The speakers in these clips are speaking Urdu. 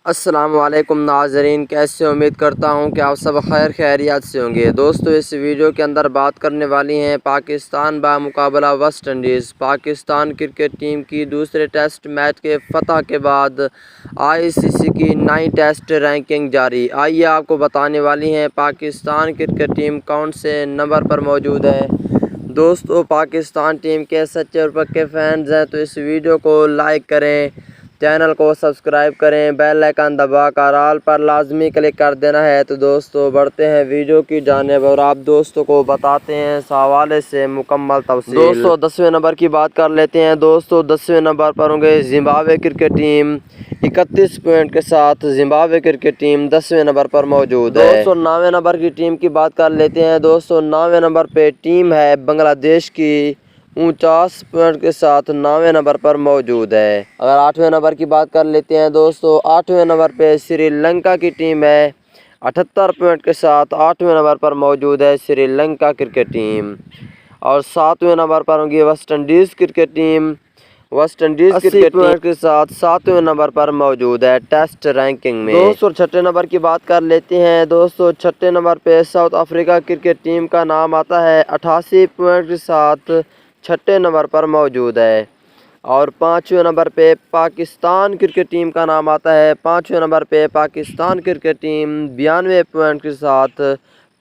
السلام علیکم ناظرین، کیسے امید کرتا ہوں کہ آپ سب خیریت سے ہوں گے۔ دوستو اس ویڈیو کے اندر بات کرنے والی ہیں پاکستان بمقابلہ West Indies. Pakistan cricket team کی دوسرے ٹیسٹ میچ کے فتح کے بعد ICC کی نئی ٹیسٹ رینکنگ جاری۔ آئیے آپ کو بتانے والی ہیں پاکستان کرکٹ ٹیم کون سے نمبر پر موجود ہے۔ دوستو پاکستان ٹیم کے سچے اور پکے فینز ہیں تو اس ویڈیو کو لائک کریں، چینل کو سبسکرائب کریں، بیل آئیکن دبا کر آل پر لازمی کلک کر دینا ہے۔ تو دوستو بڑھتے ہیں ویڈیو کی جانب اور آپ دوستوں کو بتاتے ہیں اس حوالے سے مکمل تفصیل۔ دوستو 10ویں نمبر کی بات کر لیتے ہیں۔ دوستو 10ویں نمبر پر ہوں گے زمبابوے کرکٹ ٹیم، 31 پوائنٹ کے ساتھ زمبابوے کرکٹ ٹیم 10ویں نمبر پر موجود ہے۔ دوستو 9ویں نمبر کی ٹیم کی بات کر لیتے ہیں۔ دوستو 9ویں نمبر پہ ٹیم ہے بنگلہ دیش کی، 49 پوائنٹ کے ساتھ 9ویں نمبر پر موجود ہے۔ اگر 8ویں نمبر کی بات کر لیتے ہیں دوستو 8ویں نمبر پہ سری لنکا کی ٹیم ہے، 78 پوائنٹ کے ساتھ 8ویں نمبر پر موجود ہے سری لنکا کرکٹ ٹیم۔ اور 7ویں نمبر پر ہوگی West Indies cricket team, West Indies cricket point کے ساتھ 7ویں نمبر پر موجود ہے ٹیسٹ رینکنگ میں۔ دوستو 6 نمبر کی بات کر لیتے ہیں۔ دوستو 6 نمبر پہ ساؤتھ افریقہ کرکٹ ٹیم کا نام آتا ہے، 88 پوائنٹ کے ساتھ 6 نمبر پر موجود ہے۔ اور 5ویں نمبر پہ پاکستان کرکٹ ٹیم کا نام آتا ہے، 5ویں نمبر پہ پاکستان کرکٹ ٹیم 92 پوائنٹ کے ساتھ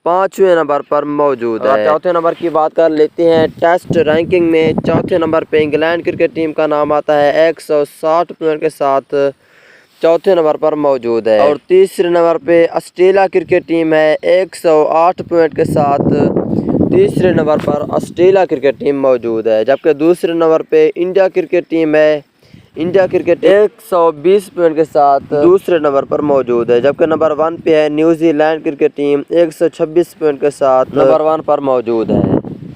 5ویں نمبر پر موجود ہے۔ 4تھے نمبر کی بات کر لیتے ہیں ٹیسٹ رینکنگ میں۔ 4تھے نمبر پہ انگلینڈ کرکٹ ٹیم کا نام آتا ہے، 160 پوائنٹ کے ساتھ 4تھے نمبر پر موجود ہے۔ اور 3رے نمبر پہ آسٹریلیا کرکٹ ٹیم ہے، 108 پوائنٹ کے ساتھ 3رے نمبر پر آسٹریلیا کرکٹ ٹیم موجود ہے۔ جبکہ 2سرے نمبر پہ انڈیا کرکٹ ٹیم ہے، انڈیا کرکٹ 120 پوائنٹ کے ساتھ 2سرے نمبر پر موجود ہے۔ جبکہ نمبر 1 پہ ہے New Zealand cricket team, 126 point کے ساتھ نمبر 1 پر موجود ہے۔